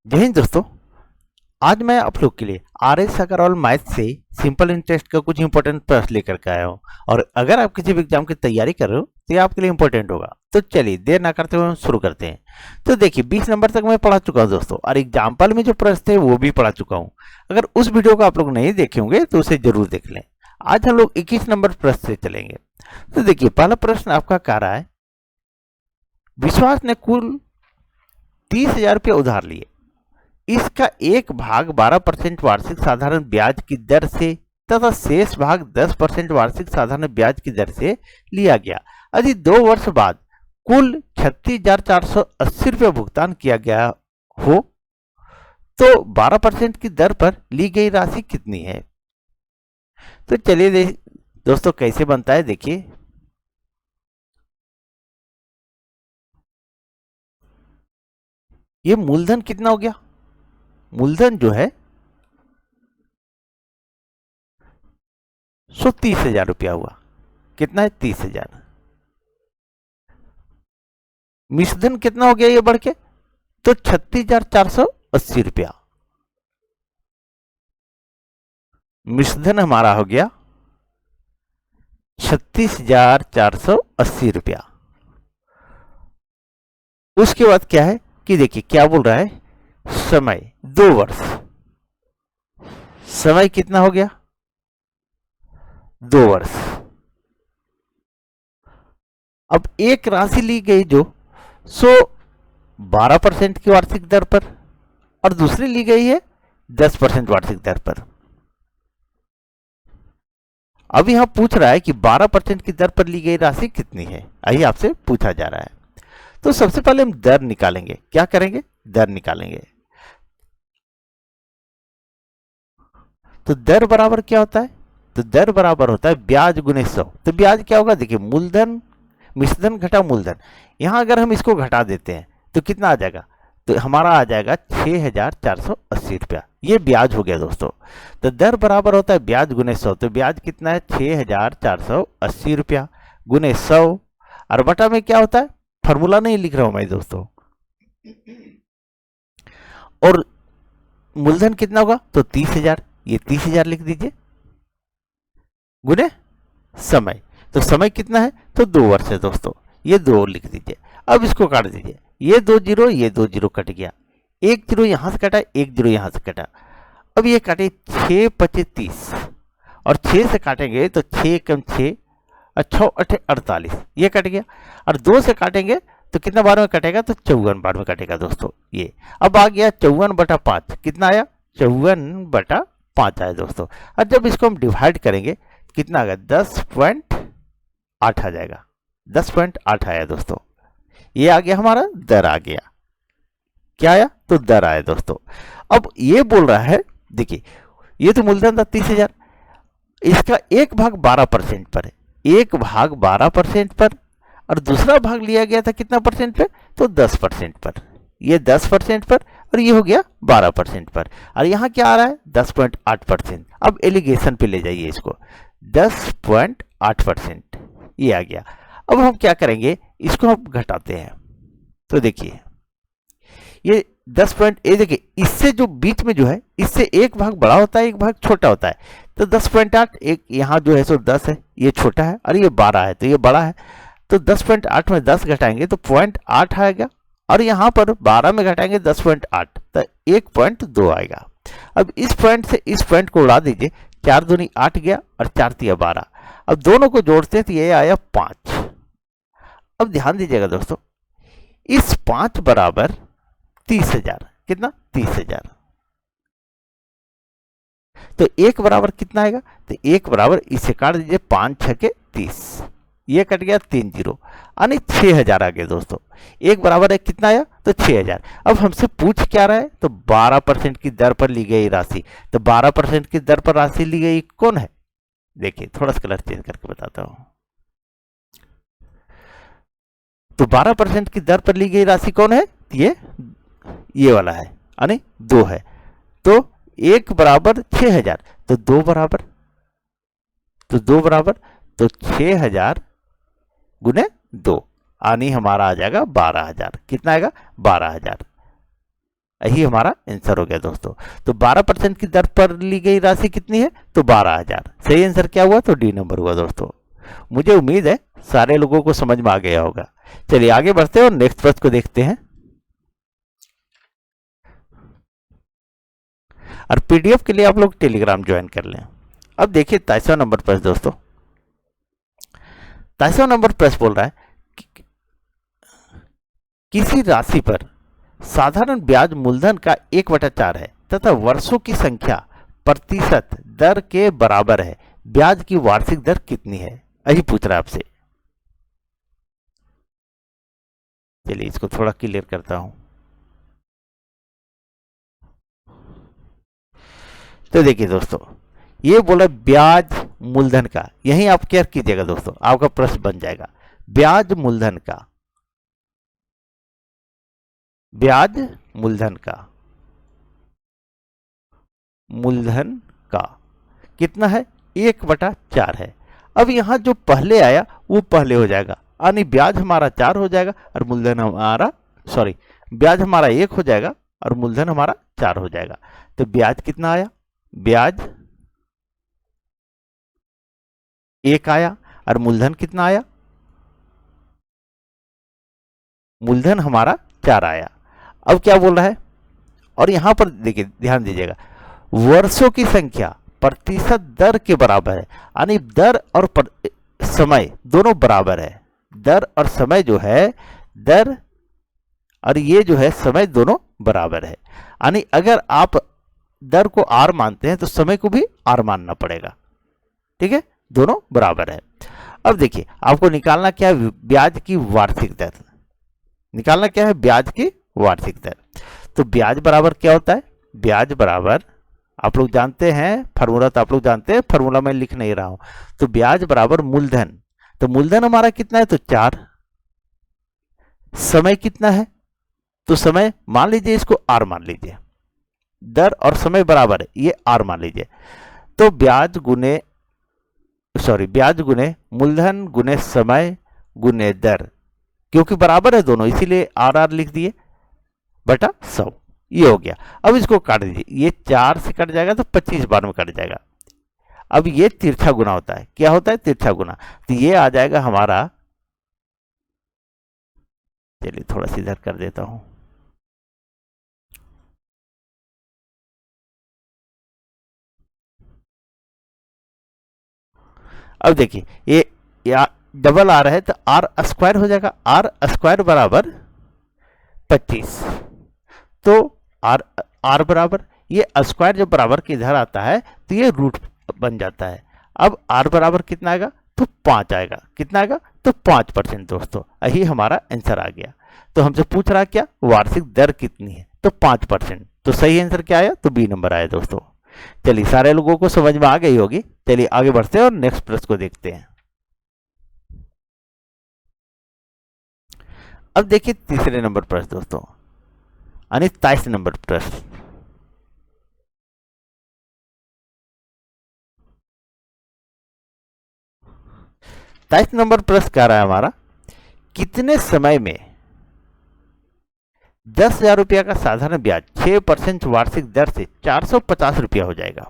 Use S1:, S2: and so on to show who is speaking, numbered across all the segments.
S1: जय हिंद दोस्तों। आज मैं आप लोग के लिए आर.एस. अग्रवाल मैथ से सिंपल इंटरेस्ट का कुछ इंपॉर्टेंट प्रश्न लेकर के आया हूँ। और अगर आप किसी भी एग्जाम की तैयारी कर रहे हो तो ये आपके लिए इंपॉर्टेंट होगा। तो चलिए देर ना करते हुए हम शुरू करते हैं। तो देखिए 20 नंबर तक मैं पढ़ा चुका हूँ दोस्तों, और एग्जाम्पल में जो प्रश्न थे वो भी पढ़ा चुका हूँ। अगर उस वीडियो को आप लोग नहीं देखे होंगे तो उसे जरूर देख लें। आज हम लोग 21 नंबर प्रश्न से चलेंगे। तो देखिए पहला प्रश्न आपका कह रहा है, विश्वास ने कुल 30,000 रुपये उधार लिए। इसका एक भाग 12% वार्षिक साधारण ब्याज की दर से तथा शेष भाग 10% वार्षिक साधारण ब्याज की दर से लिया गया। यदि 2 वर्ष बाद कुल 36,480 रुपये भुगतान किया गया हो तो 12% की दर पर ली गई राशि कितनी है। तो चलिए दोस्तों कैसे बनता है देखिए। ये मूलधन कितना हो गया, मूलधन जो है 30,000 रुपया हुआ। कितना है 30,000। मिश्रधन कितना हो गया ये बढ़ के, तो 36,480 रुपया। मिश्रधन हमारा हो गया 36,480 रुपया। उसके बाद क्या है कि देखिए क्या बोल रहा है, समय 2 वर्ष। समय कितना हो गया 2 वर्ष। अब एक राशि ली गई जो 12% की वार्षिक दर पर, और दूसरी ली गई है 10% वार्षिक दर पर। अब यहां पूछ रहा है कि 12% की दर पर ली गई राशि कितनी है, यही आपसे पूछा जा रहा है। तो सबसे पहले हम दर निकालेंगे। क्या करेंगे, दर निकालेंगे। तो दर बराबर क्या होता है, तो दर बराबर होता है ब्याज गुने 100। तो ब्याज क्या होगा, देखिए मूलधन मिश्रधन घटा मूलधन। यहां अगर हम इसको घटा देते हैं तो कितना आ जाएगा, तो हमारा आ जाएगा 6,480 रुपया। ये ब्याज हो गया दोस्तों। तो दर बराबर होता है ब्याज गुने 100। तो ब्याज कितना है 6,480 रुपया गुने 100, और बटा में क्या होता है, फॉर्मूला नहीं लिख रहा हूं मैं दोस्तों। और मूलधन कितना होगा, तो 30,000। ये 30,000 लिख दीजिए गुने समय। तो समय कितना है, तो 2 वर्ष है दोस्तों। ये 2 लिख दीजिए। अब इसको काट दीजिए। ये 2 जीरो, ये 2 जीरो कट गया। 1 जीरो यहां से कटा, 1 जीरो यहां से कटा। अब ये काटे 6 पचे 30, और 6 से काटेंगे तो 6 कम 6 और 6 अठे 48, ये कट गया। और 2 से काटेंगे तो कितना बार में कटेगा, तो 54 बार में कटेगा दोस्तों ये। अब आ गया 54/5। कितना आया, 54/5 आया दोस्तों। और जब इसको हम डिवाइड करेंगे कितना आ गया, 10.8 आ जाएगा। 10.8 आया दोस्तों। ये आ गया हमारा दर आ गया। क्या आया, तो दर आया दोस्तों। अब ये बोल रहा है, देखिए ये तो मूलधन था 30,000, इसका एक भाग 12% पर है। एक भाग 12% पर, और दूसरा भाग लिया गया था कितना परसेंट पे, तो 10% पर। ये 10% पर, और ये हो गया 12% पर। और यहाँ क्या आ रहा है 10.8%। अब एलिगेशन पे ले जाइए इसको, 10.8% ये आ गया। अब हम क्या करेंगे, इसको हम घटाते हैं। तो देखिए ये 10 पॉइंट, ये देखिए इससे जो बीच में जो है, इससे एक भाग बड़ा होता है एक भाग छोटा होता है। तो 10.8, एक यहाँ जो है सो 10 है, ये छोटा है, और ये 12 है तो ये बड़ा है। तो 10.8 में 10 घटाएंगे तो 0.8 आएगा, और यहाँ पर 12 में घटाएंगे 10.8 तो 1.2 आएगा। अब इस पॉइंट से इस पॉइंट को उड़ा दीजिए, 4 दूनी 8 गया और 4 तिया 12। अब दोनों को जोड़ते हैं तो ये आया 5। अब ध्यान दीजिएगा दोस्तों, इस 5 बराबर 30,000। कितना, 30,000। तो 1 बराबर कितना आएगा, तो 1 बराबर इसे काट दीजिए, 5 6 के 30, ये कट गया 3 जीरो, यानी 6,000 आ गया दोस्तों। 1 बराबर है कितना आया, तो 6,000। अब हमसे पूछ क्या रहा है, तो 12% की दर पर ली गई राशि। तो 12% की दर पर राशि ली गई कौन है, देखिए थोड़ा सा कलर चेंज करके बताता हूं। तो 12% की दर पर ली गई राशि कौन है, ये वाला है, यानी 2 है। तो 1 बराबर 6,000, तो 2 बराबर, तो 6,000 गुने 2, यानी हमारा आ जाएगा 12,000। कितना आएगा, 12,000। यही हमारा आंसर हो गया दोस्तों। तो 12% की दर पर ली गई राशि कितनी है? तो 12,000। सही आंसर क्या हुआ? तो डी नंबर हुआ दोस्तों। मुझे उम्मीद है सारे लोगों को समझ में आ गया होगा। चलिए आगे बढ़ते हैं और नेक्स्ट प्रश्न को देखते हैं। और पीडीएफ के लिए आप लोग टेलीग्राम ज्वाइन कर लें। अब देखिए 23वां नंबर प्रश्न दोस्तों। 23वां नंबर प्रश्न बोल रहा है कि किसी राशि पर साधारण ब्याज मूलधन का 1/4 है तथा वर्षों की संख्या प्रतिशत दर के बराबर है, ब्याज की वार्षिक दर कितनी है? यही पूछ रहा है आपसे। चलिए इसको थोड़ा क्लियर करता हूं। तो देखिए दोस्तों, ये बोला ब्याज मूलधन का, यही आप क्या कीजिएगा दोस्तों, आपका प्रश्न बन जाएगा ब्याज मूलधन का। ब्याज मूलधन का, मूलधन का कितना है? 1/4 है। अब यहां जो पहले आया वो पहले हो जाएगा, यानी ब्याज हमारा 4 हो जाएगा और मूलधन हमारा, सॉरी, ब्याज हमारा 1 हो जाएगा और मूलधन हमारा 4 हो जाएगा। तो ब्याज कितना आया? ब्याज 1 आया और मूलधन कितना आया? मूलधन हमारा 4 आया। अब क्या बोल रहा है? और यहां पर देखिए, ध्यान दीजिएगा, वर्षों की संख्या प्रतिशत दर के बराबर है, यानी दर और समय दोनों बराबर है। दर और समय जो है, दर और ये जो है समय दोनों बराबर है। यानी अगर आप दर को आर मानते हैं तो समय को भी आर मानना पड़ेगा। ठीक है, दोनों बराबर है। अब देखिए आपको निकालना क्या है? ब्याज की वार्षिक दर निकालना क्या है? ब्याज की वार्षिक दर। तो ब्याज बराबर क्या होता है? ब्याज बराबर, आप लोग जानते हैं फार्मूला, तो आप लोग जानते हैं फार्मूला, मैं लिख नहीं रहा हूं। तो ब्याज बराबर मूलधन। तो मूलधन हमारा कितना है? तो 4। समय कितना है? तो समय मान लीजिए, इसको आर मान लीजिए, दर और समय बराबर है, ये आर मान लीजिए। तो ब्याज गुने, सॉरी, ब्याज गुने मूलधन गुने समय गुने दर, क्योंकि बराबर है दोनों इसीलिए आर आर लिख दिए, बटा 100। ये हो गया। अब इसको काट दीजिए, ये 4 से कट जाएगा तो 25 बार में कट जाएगा। अब ये तिरछा गुना होता है। क्या होता है? तिरछा गुना। तो ये आ जाएगा हमारा, चलिए थोड़ा सा इधर कर देता हूं। अब देखिए ये डबल आर है तो आर स्क्वायर हो जाएगा। आर स्क्वायर बराबर 25। तो आर आर बराबर, ये स्क्वायर जब बराबर के इधर आता है तो ये रूट बन जाता है। अब आर बराबर कितना आएगा? तो 5 आएगा। कितना आएगा? तो 5% दोस्तों। यही हमारा आंसर आ गया। तो हमसे पूछ रहा क्या? वार्षिक दर कितनी है? तो 5%। तो सही आंसर क्या आया? तो बी नंबर आया दोस्तों। चलिए सारे लोगों को समझ में आ गई होगी। चलिए आगे बढ़ते हैं और नेक्स्ट प्रश्न को देखते हैं। अब देखिए तीसरे नंबर प्रश्न दोस्तों, यानी 23 नंबर प्रश्न। तेईस नंबर प्रश्न कह रहा है हमारा, कितने समय में 10,000 रुपया का साधारण ब्याज 6% वार्षिक दर से 450 रुपया हो जाएगा?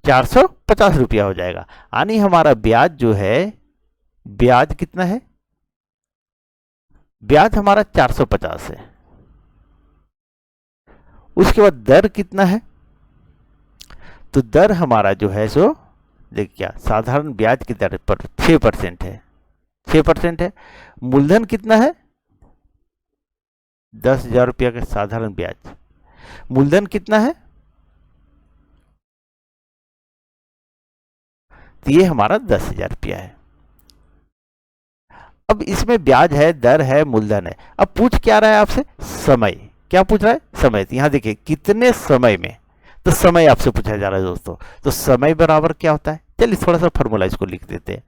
S1: 450 रुपया हो जाएगा, यानी हमारा ब्याज जो है, ब्याज कितना है? ब्याज हमारा 450 है। उसके बाद दर कितना है? तो दर हमारा जो है सो, देखिए क्या, साधारण ब्याज की दर पर 6% है। 6% है। मूलधन कितना है? 10,000 रुपया का साधारण ब्याज। मूलधन कितना है? तो ये हमारा 10,000 रुपया है। अब इसमें ब्याज है, दर है, मूलधन है। अब पूछ क्या रहा है आपसे? समय। क्या पूछ रहा है? समय। तो यहां देखिए कितने समय में, तो समय आपसे पूछा जा रहा है दोस्तों। तो समय बराबर क्या होता है? चलिए थोड़ा सा फॉर्मूला इसको लिख देते हैं।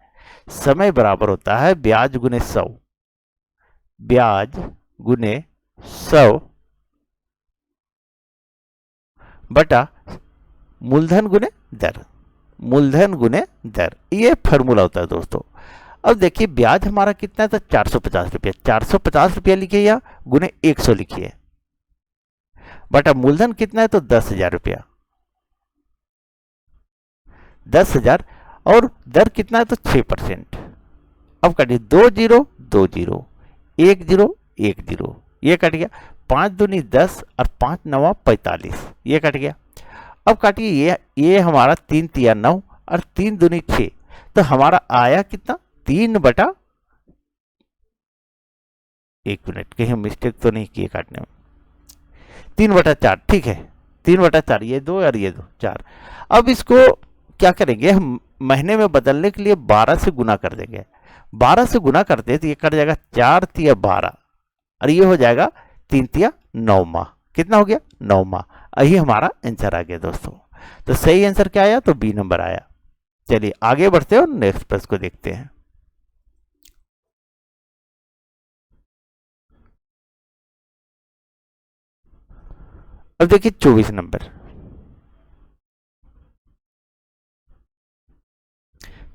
S1: समय बराबर होता है ब्याज गुने 100। ब्याज गुने 100 बटा मूलधन गुने दर। मूलधन गुने दर, ये फॉर्मूला होता है दोस्तों। अब देखिए ब्याज हमारा कितना है? तो 450 रुपया। 450 रुपया लिखिए या गुने 100 लिखिए। बटा मूलधन कितना है तो 10,000 रुपया, 10,000 और दर कितना है तो 6%। अब काटिए 2 जीरो 2 जीरो 1 जीरो 1 जीरो, ये कट गया। 5 दूनी 10 और 5 नवा 45, ये कट गया। अब काटिए ये हमारा 3 तिया 9 और 3 दूनी 6, तो हमारा आया कितना 3 बटा, एक मिनट कहीं मिस्टेक तो नहीं किए काटने में, 3 बटा 4, ठीक है 3 बटा 4, ये 2 और ये 2 4। अब इसको क्या करेंगे हम, महीने में बदलने के लिए 12 से गुना कर देंगे। 12 से गुना करते तो ये कट जाएगा 4 तिया 12 और ये हो जाएगा 3 तिया 9 माह, कितना हो गया 9 माह। यही हमारा आंसर आ गया दोस्तों। तो सही आंसर क्या आया तो बी नंबर आया। चलिए आगे बढ़ते हैं और नेक्स्ट प्रश्न को देखते हैं। अब देखिए 24 नंबर,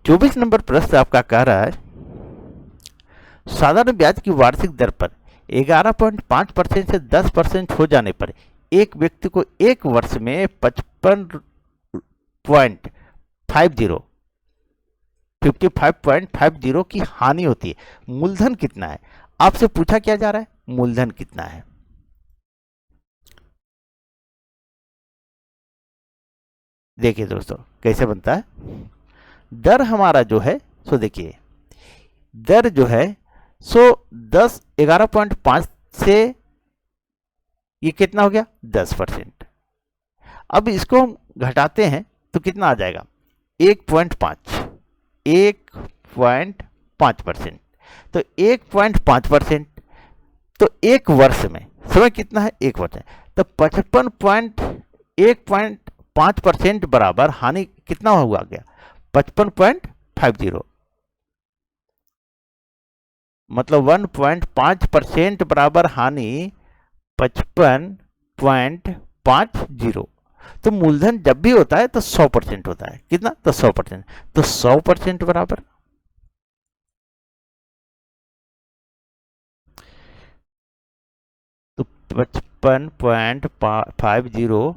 S1: 24 नंबर प्रश्न आपका कह रहा है साधारण ब्याज की वार्षिक दर पर 11.5% से 10% हो जाने पर एक व्यक्ति को एक वर्ष में 55.50 की हानि होती है। मूलधन कितना है? आपसे पूछा क्या जा रहा है, मूलधन कितना है। देखिए दोस्तों कैसे बनता है, दर हमारा जो है सो देखिए दर जो है सो 11.5 से ये कितना हो गया 10%। अब इसको हम घटाते हैं तो कितना आ जाएगा 1.5%। तो 1.5% तो एक वर्ष में समय कितना है, एक वर्ष। तो 55.1.5% बराबर हानि कितना हुआ गया 55.50, मतलब 1.5% बराबर हानि 55.50। तो मूलधन जब भी होता है तो 100% होता है, कितना तो 100%। तो 100% बराबर तो 55.50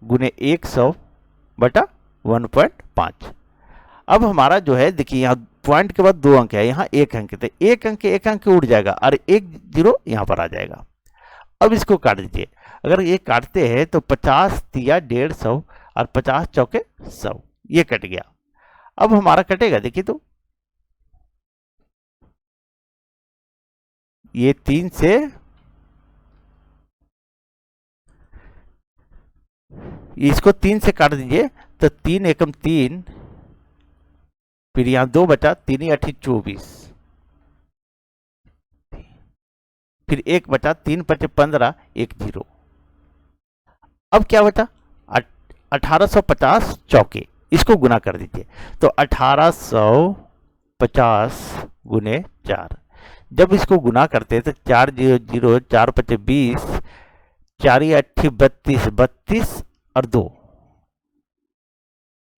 S1: गुने 100 बटा 1.5। अब हमारा जो है देखिए यहाँ पॉइंट के बाद 2 अंक है, यहाँ 1 अंक, तो 1 अंक उड़ जाएगा और 1 जीरो यहाँ पर आ जाएगा। अब इसको काट दीजिए, अगर ये काटते हैं तो 50 तिया 150 और 50 चौके 100, ये कट गया। अब हमारा कटेगा देखिए तो ये 3 से इसको 3 से काट दीजिए तो 3 एकम 3, फिर यहाँ 2 बचा, 3 8 24, फिर 1 बचा, 3 5 15, 1 0। अब क्या बचा 1850 चौके, इसको गुना कर दीजिए तो 1850 गुने 4। जब इसको गुना करते हैं तो 4 0 0 4 5 20, 4 8 32, 32 और 2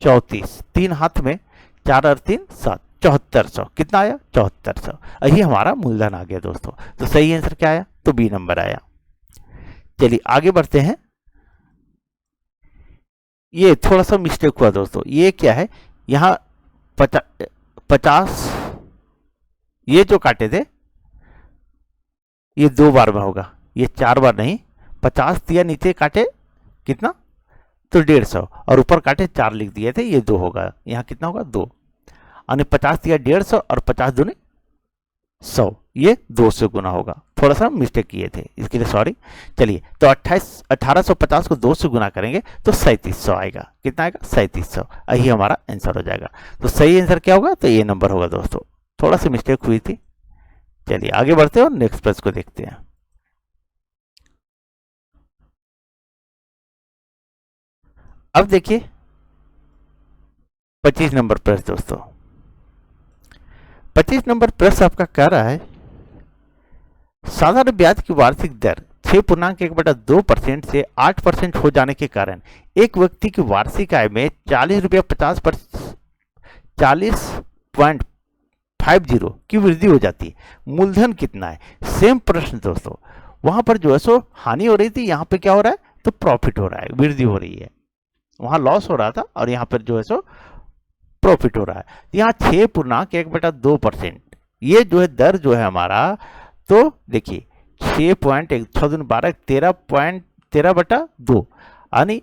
S1: 34, 3 हाथ में 4 और 3 7, 7400, कितना आया 7400। यही हमारा मूलधन आ गया दोस्तों। तो सही आंसर क्या आया तो बी नंबर आया। चलिए आगे बढ़ते हैं। ये थोड़ा सा मिस्टेक हुआ दोस्तों, ये क्या है यहाँ 50 ये जो काटे थे ये 2 बार में होगा, ये 4 बार नहीं। 50 दिया नीचे काटे कितना तो 150 और ऊपर काटे 4 लिख दिए थे, ये 2 होगा, यहाँ कितना होगा 2। यानी 50 दिया 150 और 50 दूनी 100, ये 2 से गुना होगा। थोड़ा सा मिस्टेक किए थे, इसके लिए सॉरी। चलिए तो 1850 को 2 से गुना करेंगे तो 3700 आएगा, कितना आएगा 3700। यही हमारा आंसर हो जाएगा। तो सही आंसर क्या होगा तो ये नंबर होगा दोस्तों, थोड़ा सी मिस्टेक हुई थी। चलिए आगे बढ़ते हैं और नेक्स्ट प्रश्न को देखते हैं। अब देखिए 25 नंबर प्रश्न दोस्तों। 25 नंबर प्रश्न आपका कह रहा है साधारण ब्याज की वार्षिक दर 6.1/2% से 8% हो जाने के कारण एक व्यक्ति की वार्षिक आय में 40 रुपया 40.50 की वृद्धि हो जाती है। मूलधन कितना है? सेम प्रश्न दोस्तों, वहां पर जो है सो हानि हो रही थी, यहाँ पे क्या हो रहा है, तो प्रॉफिट हो रहा है, वृद्धि हो रही है। वहां लॉस हो रहा था और यहाँ पर जो है सो प्रॉफिट हो रहा है। यहाँ 6.1/2%, ये जो है दर जो है हमारा, तो देखिए 6.1 6×12 13.13/2 यानी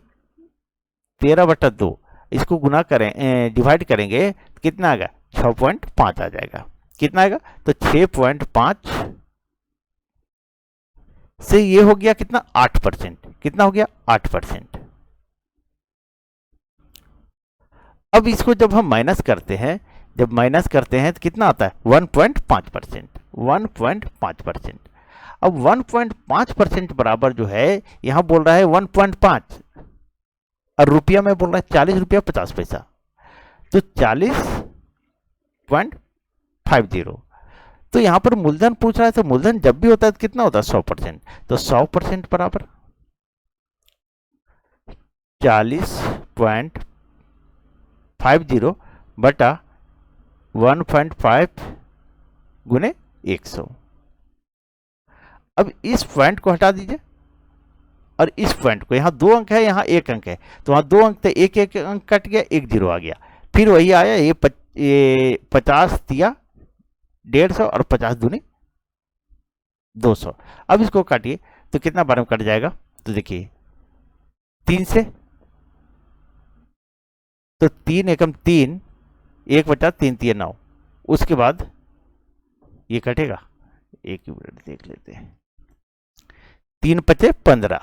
S1: 13/2, इसको गुना करें डिवाइड करेंगे तो कितना आएगा, 6.5 आ जाएगा। कितना आएगा, तो 6.5 से ये हो गया कितना, 8%। कितना हो गया, 8%। अब इसको जब हम माइनस करते हैं, जब माइनस करते हैं तो कितना आता है, 1.5%। 1.5%। अब 1.5% बराबर जो है, यहां बोल रहा है 1.5 और रुपया में बोल रहा है 40 रुपया 50 पैसा, तो 40.50। तो यहां पर मूलधन पूछ रहा है, तो मूलधन जब भी होता है तो कितना होता है, 100%। तो 100% बराबर 40.50 बटा 1.5 गुने 100। अब इस पॉइंट को हटा दीजिए और इस पॉइंट को, यहां 2 अंक है, यहां 1 अंक है, तो वहां 2 अंक थे, एक एक अंक कट गया, 1 0 आ गया। फिर वही आया, ये 50 दिया 150 और 50 दूनी 200। अब इसको काटिए तो कितना बार में कट जाएगा, तो देखिए 3 से, तो 3 एकम 3, 1 बचा 3 3 9, उसके बाद ये कटेगा, एक मिनट देख लेते हैं, 3 पचे 15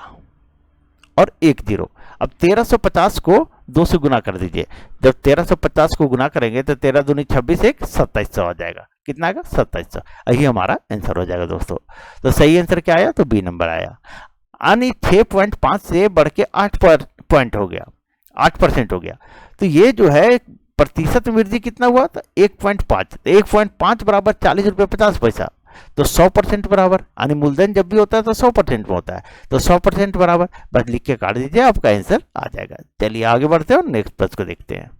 S1: और 1 0। अब 1350 को 2 से गुना कर दीजिए। जब 1350 को गुना करेंगे तो 13 दूनी 26, 1 2700 आ जाएगा। कितना आएगा, 2700। यही हमारा आंसर हो जाएगा दोस्तों। तो सही आंसर क्या आया, तो बी नंबर आया। यानी 6.5 से बढ़ के 8 पॉइंट हो गया, 8% हो गया। तो ये जो है प्रतिशत वृद्धि कितना हुआ था, 1.5। 1.5 बराबर 40 रुपये 50 पैसा, तो 100% बराबर, यानी मूलधन जब भी होता है तो 100% में होता है, तो 100% बराबर, बस लिख के काट दीजिए, आपका आंसर आ जाएगा। चलिए आगे बढ़ते हैं और नेक्स्ट प्रश्न को देखते हैं।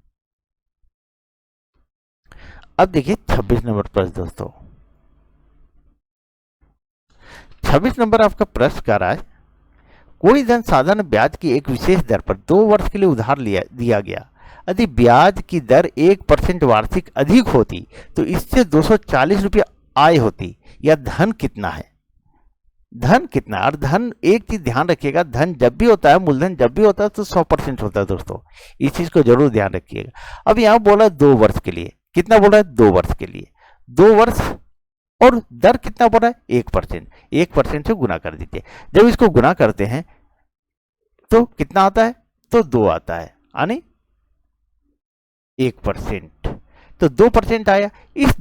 S1: अब देखिए 26 नंबर प्रश्न दोस्तों। 26 नंबर आपका प्रश्न कर रहा है, कोई धन साधन ब्याज की एक विशेष दर पर 2 वर्ष के लिए उधार दिया गया। यदि ब्याज की दर 1% वार्षिक अधिक होती तो इससे 240 रुपये आय होती। या धन कितना है, धन कितना। और धन, एक चीज ध्यान रखिएगा, धन जब भी होता है, मूलधन जब भी होता है तो 100% होता है दोस्तों, इस चीज को जरूर ध्यान रखिएगा। अब यहां बोला 2 वर्ष के लिए, कितना बोल रहा है, 2 वर्ष के लिए, 2 वर्ष, और दर कितना बोल रहा है, 1%। 1% से गुना कर दीजिए। जब इसको गुना करते हैं तो कितना आता है, तो 2 आता है, यानी 1%, तो 2% आया। इस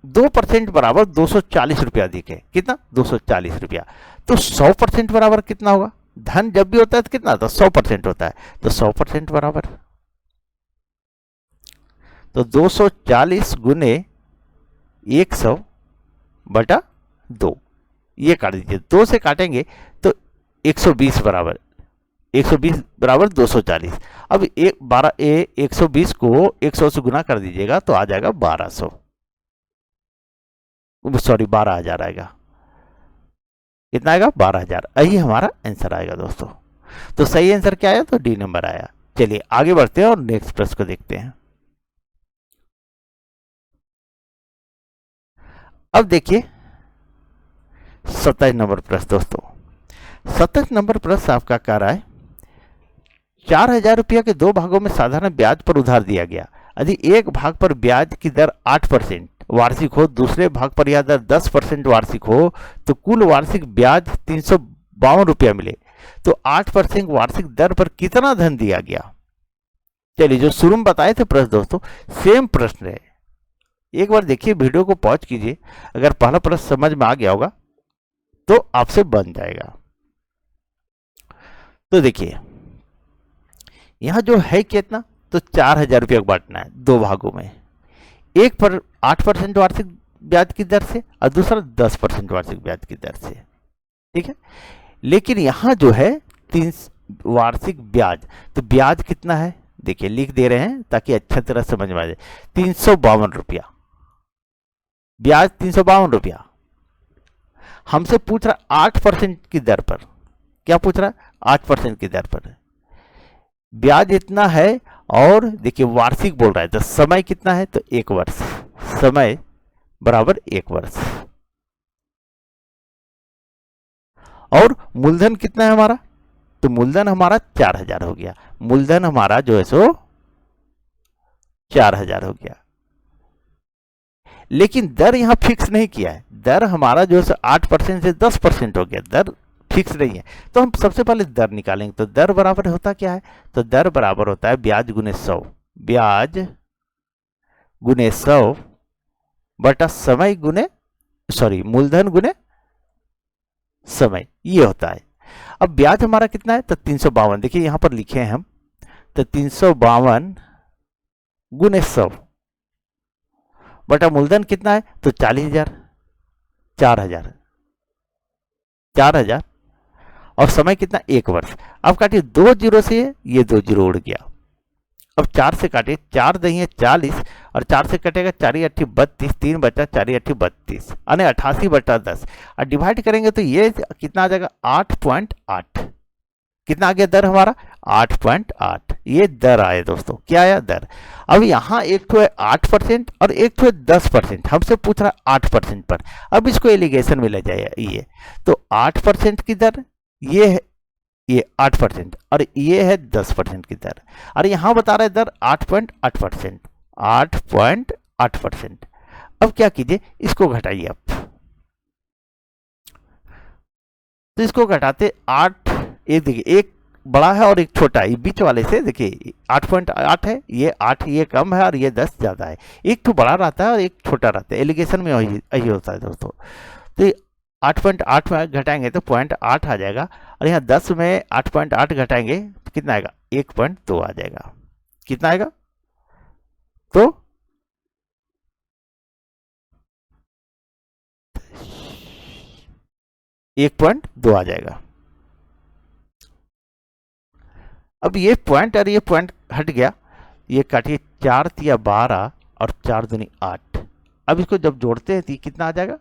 S1: 2% बराबर 240 रुपया अधिक है। कितना, 240 रुपया। तो 100% बराबर कितना होगा, धन जब भी होता है तो कितना होता है, 100% होता है, तो 100% बराबर, तो 240 गुने 100 बटा 2, ये काट दीजिए। 2 से काटेंगे तो 120 बराबर, 120 बराबर 240। अब 120 को 100 से गुना कर दीजिएगा तो आ जाएगा 1200, सॉरी 12,000 आएगा। कितना आएगा, 12,000। यही हमारा आंसर आएगा दोस्तों। तो सही आंसर क्या आया, तो डी नंबर आया। चलिए आगे बढ़ते हैं और नेक्स्ट प्रश्न को देखते हैं। अब देखिए 27 नंबर प्रश्न दोस्तों। 27 नंबर प्रश्न आपका कह रहा है, 4,000 रुपया के 2 भागों में साधारण ब्याज पर उधार दिया गया। यदि एक भाग पर ब्याज की दर 8% वार्षिक हो, दूसरे भाग पर यह दर 10% वार्षिक हो, तो कुल वार्षिक ब्याज 352 रुपया मिले, तो 8% वार्षिक दर पर कितना धन दिया गया। चलिए, जो शुरू में बताए थे प्रश्न दोस्तों, सेम प्रश्न है। एक बार देखिए, वीडियो को पॉज कीजिए, अगर पहला प्रश्न समझ में आ गया होगा तो आपसे बन जाएगा। तो देखिए यहां जो है कितना, तो 4,000 रुपया बांटना है 2 भागों में, एक पर 8% वार्षिक ब्याज की दर से और दूसरा 10% वार्षिक ब्याज की दर से। ठीक है, लेकिन यहां जो है 3 वार्षिक ब्याज, तो ब्याज कितना है देखिए, लिख दे रहे हैं ताकि अच्छा तरह समझ में आ जाए। 352 रुपया ब्याज, 352 रुपया। हमसे पूछ रहा 8% की दर पर। क्या पूछ रहा है? 8% की दर पर ब्याज इतना है, और देखिए वार्षिक बोल रहा है, तो समय कितना है? तो 1 वर्ष, समय बराबर 1 वर्ष। और मूलधन कितना है हमारा? तो मूलधन हमारा 4000 हो गया। मूलधन हमारा जो है सो 4000 हो गया। लेकिन दर यहां फिक्स नहीं किया है, दर हमारा जो है 8% से 10% हो गया, दर फिक्स नहीं है। तो हम सबसे पहले दर निकालेंगे। तो दर बराबर होता क्या है? तो दर बराबर होता है ब्याज गुने 100, ब्याज गुने 100 बटा समय गुने, सॉरी, मूलधन गुने समय, ये होता है। अब ब्याज हमारा कितना है? तो 352, देखिए यहां पर लिखे हैं हम, तो 352 गुने 100 बटा मूलधन कितना है? तो 40,000, 4000, 4000, और समय कितना? 1 वर्ष। अब काटिए 2 जीरो से, ये 2 जीरो उड़ गया। अब 4 से काटिए, 4 दही है 40, और 4 से कटेगा 4 अट्ठी 32, 3 बचा 4 अट्ठी 32, यानी 88 बटा 10, और डिवाइड करेंगे तो ये कितना आ जाएगा? 8.8। कितना आ गया दर हमारा? 8.8। ये दर आया दोस्तों। क्या आया? दर। अब यहाँ एक तो है 8% और एक तो है 10%, हमसे पूछ रहा है 8% पर। अब इसको एलिगेशन में ले जाए, ये तो 8% की दर, ये है, ये 8%, और ये है 10% की दर, और यहां बता रहा है दर 8.8%, 8.8%। अब क्या कीजिए, इसको घटाइए आप, तो इसको घटाते 8, ये देखिए एक बड़ा है और एक छोटा है, बीच वाले से देखिए 8.8 है, ये 8 ये कम है और ये 10 ज्यादा है। एक तो बड़ा रहता है और एक छोटा रहता है, एलिगेशन में यही होता है दोस्तों। तो 8.8 में घटाएंगे तो 0.8 आ जाएगा, और यहाँ 10 में 8.8 घटाएंगे तो कितना आएगा? 1.2 आ जाएगा। कितना आएगा? तो 1.2 आ जाएगा। अब ये पॉइंट और ये पॉइंट हट गया, ये काटिए, 4 तिया 12 और 4 दूनी 8। अब इसको जब जोड़ते हैं तो कितना आ जाएगा?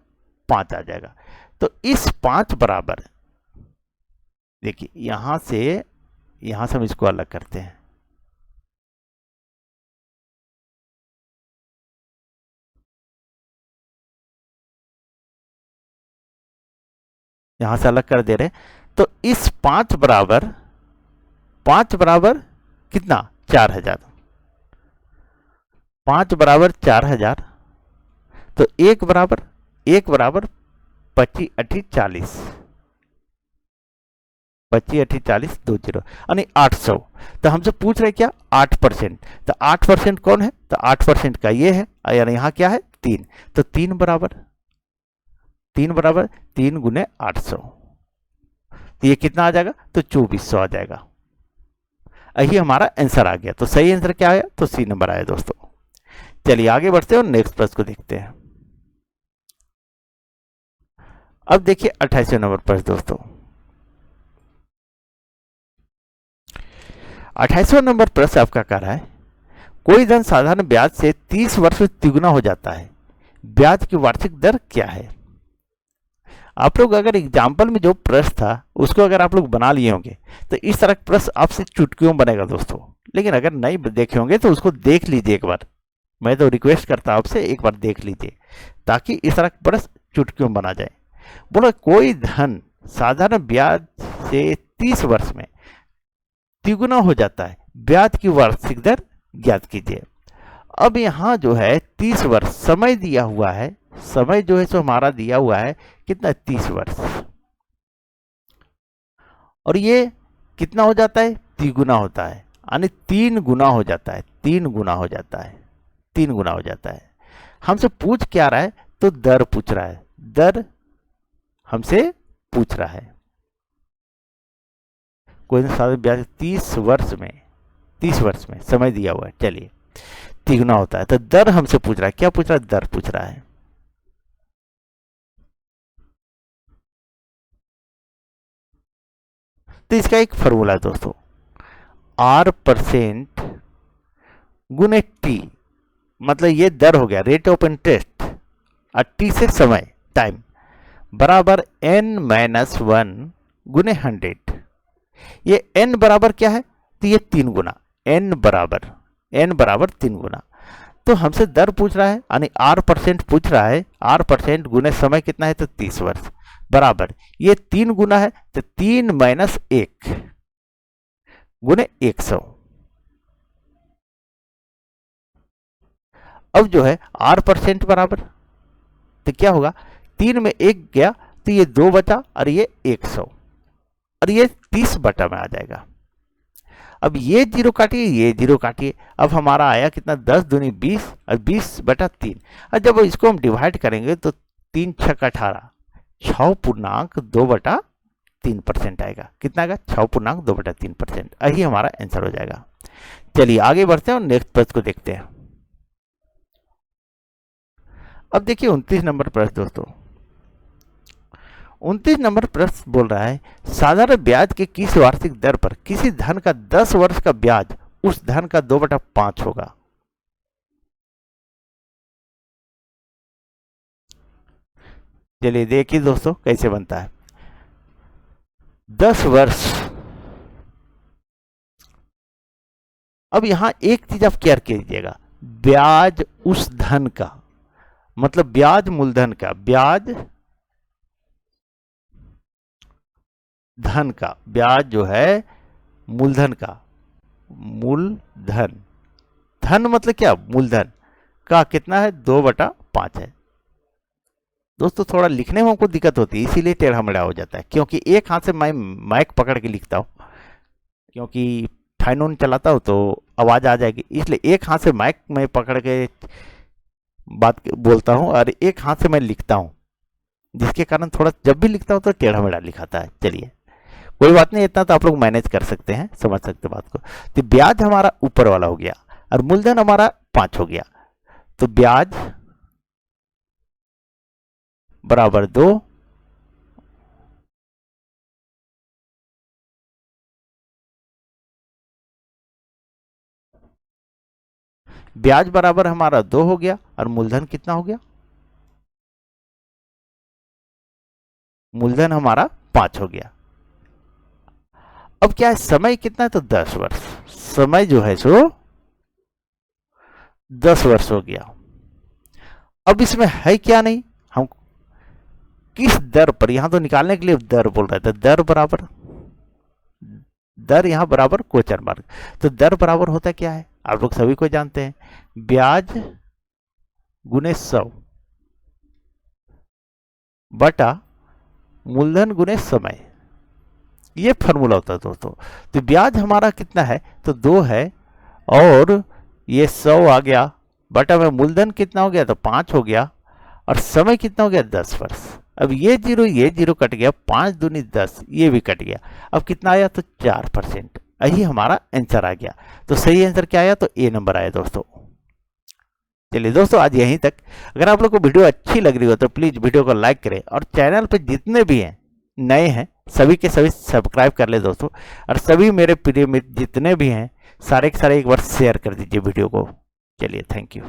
S1: 5 आ जाएगा। तो इस 5 बराबर, देखिए यहां से हम इसको अलग करते हैं, यहां से अलग कर दे रहे हैं। तो इस 5 बराबर कितना? 4000। 5 बराबर 4000, तो 1 बराबर 25 अठी 40, 25 अठी 40, 2 जीरो, यानी 800। तो हमसे पूछ रहे क्या? 8%। तो 8% कौन है? तो 8% का ये है, यानी यहां क्या है? 3। तो 3 बराबर 3 गुने 800, तो ये कितना आ जाएगा? तो 2400 आ जाएगा। यही हमारा आंसर आ गया। तो सही आंसर क्या आया? तो सी नंबर आया दोस्तों। चलिए आगे बढ़ते हैं और नेक्स्ट प्रश्न को देखते हैं। अब देखिए 28वें नंबर प्रश्न दोस्तों। 28वां नंबर प्रश्न आपका कह रहा है, कोई धन साधारण ब्याज से 30 वर्ष में तिगुना हो जाता है, ब्याज की वार्षिक दर क्या है? आप लोग अगर एग्जाम्पल में जो प्रश्न था उसको अगर आप लोग बना लिए होंगे तो इस तरह का प्रश्न आपसे चुटकियों में बनेगा दोस्तों। लेकिन अगर नहीं देखे होंगे तो उसको देख लीजिए एक बार, मैं तो रिक्वेस्ट करता हूं आपसे, एक बार देख लीजिए ताकि इस तरह का प्रश्न चुटकियों में बना जाए। बोलो कोई धन साधारण ब्याज से 30 वर्ष में तिगुना हो जाता है, ब्याज की वार्षिक दर ज्ञात कीजिए। अब यहां जो है 30 वर्ष समय दिया हुआ है, समय जो है सो हमारा दिया हुआ है कितना? 30 वर्ष, और ये कितना हो जाता है? तिगुना होता है, यानी 3 गुना हो जाता है, 3 गुना हो जाता है, 3 गुना हो जाता है। हमसे पूछ क्या रहा है? तो दर पूछ रहा है, दर हमसे पूछ रहा है। कोई साधारण ब्याज 30 वर्ष में समय दिया हुआ है, चलिए तिगुना होता है, तो दर हमसे पूछ रहा है। क्या पूछ रहा है? दर पूछ रहा है। तो इसका एक फॉर्मूला है दोस्तों, R% गुने टी, मतलब ये दर हो गया रेट ऑफ इंटरेस्ट, और टी से समय टाइम, बराबर n-1 गुने 100। ये n बराबर क्या है, तो ये 3 गुना, n बराबर 3 गुना। तो हमसे दर पूछ रहा है यानी r% पूछ रहा है, r% गुने समय कितना है, तो 30 वर्ष बराबर ये 3 गुना है, तो 3 - 1 गुने 100। अब जो है r% बराबर, तो क्या होगा, 3 में 1 गया तो ये 2 बचा और ये 100 और ये 30 बटा में आ जाएगा। अब ये जीरो काटिए, ये जीरो काटिए, अब हमारा आया कितना, 10 दूनी 20 और 20/3। और जब इसको हम डिवाइड करेंगे तो 3 × 6 = 18, 6.2/3% आएगा। कितना आएगा, 6.2/3%। यही हमारा आंसर हो जाएगा। चलिए आगे बढ़ते हैं और नेक्स्ट प्रश्न को देखते हैं। अब देखिए 29 नंबर प्रश्न दोस्तों। 29 नंबर प्रश्न बोल रहा है, साधारण ब्याज के किस वार्षिक दर पर किसी धन का 10 वर्ष का ब्याज उस धन का 2/5 होगा। चलिए देखिए दोस्तों कैसे बनता है। 10 वर्ष, अब यहां एक चीज आप केयर कीजिएगा, ब्याज उस धन का, मतलब ब्याज मूलधन का, ब्याज धन का, ब्याज जो है मूलधन का, मूलधन, धन मतलब क्या, मूलधन का कितना है, 2/5 है। दोस्तों थोड़ा लिखने में हमको दिक्कत होती है, इसीलिए टेढ़ा मेढ़ा हो जाता है, क्योंकि एक हाथ से मैं माइक पकड़ के लिखता हूँ, क्योंकि फैन ऑन चलाता हूँ तो आवाज़ आ जाएगी, इसलिए एक हाथ से माइक में पकड़ के बात बोलता हूँ और एक हाथ से मैं लिखता हूँ, जिसके कारण थोड़ा जब भी लिखता हूँ तो टेढ़ा मेढ़ा लिखाता है। चलिए कोई बात नहीं, इतना तो आप लोग मैनेज कर सकते हैं, समझ सकते बात को। तो ब्याज हमारा ऊपर वाला हो गया और मूलधन हमारा 5 हो गया, तो ब्याज बराबर 2, ब्याज बराबर हमारा 2 हो गया और मूलधन कितना हो गया, मूलधन हमारा 5 हो गया। अब क्या है, समय कितना है, तो 10 वर्ष, समय जो है सो 10 वर्ष हो गया। अब इसमें है क्या, नहीं, हम किस दर पर, यहां तो निकालने के लिए दर बोल रहे थे, दर बराबर, दर यहां बराबर क्वेश्चन मार्क, तो दर बराबर होता क्या है, आप लोग सभी को जानते हैं, ब्याज गुने 100 बटा मूलधन गुने समय, ये फॉर्मूला होता है दोस्तों। तो ब्याज हमारा कितना है, तो 2 है और ये 100 आ गया, बटा में मूलधन कितना हो गया, तो 5 हो गया और समय कितना हो गया, 10 वर्ष। अब ये जीरो कट गया, 5 दूनी 10, ये भी कट गया, अब कितना आया, तो 4%। यही हमारा आंसर आ गया। तो सही आंसर क्या आया, तो ए नंबर आया दोस्तों। चलिए दोस्तों आज यहीं तक। अगर आप लोग को वीडियो अच्छी लग रही हो तो प्लीज वीडियो को लाइक करें और चैनल पर जितने भी हैं नए हैं सभी के सभी सब्सक्राइब कर ले दोस्तों, और सभी मेरे प्रिय मित्र जितने भी हैं सारे के सारे एक बार शेयर कर दीजिए वीडियो को। चलिए थैंक यू।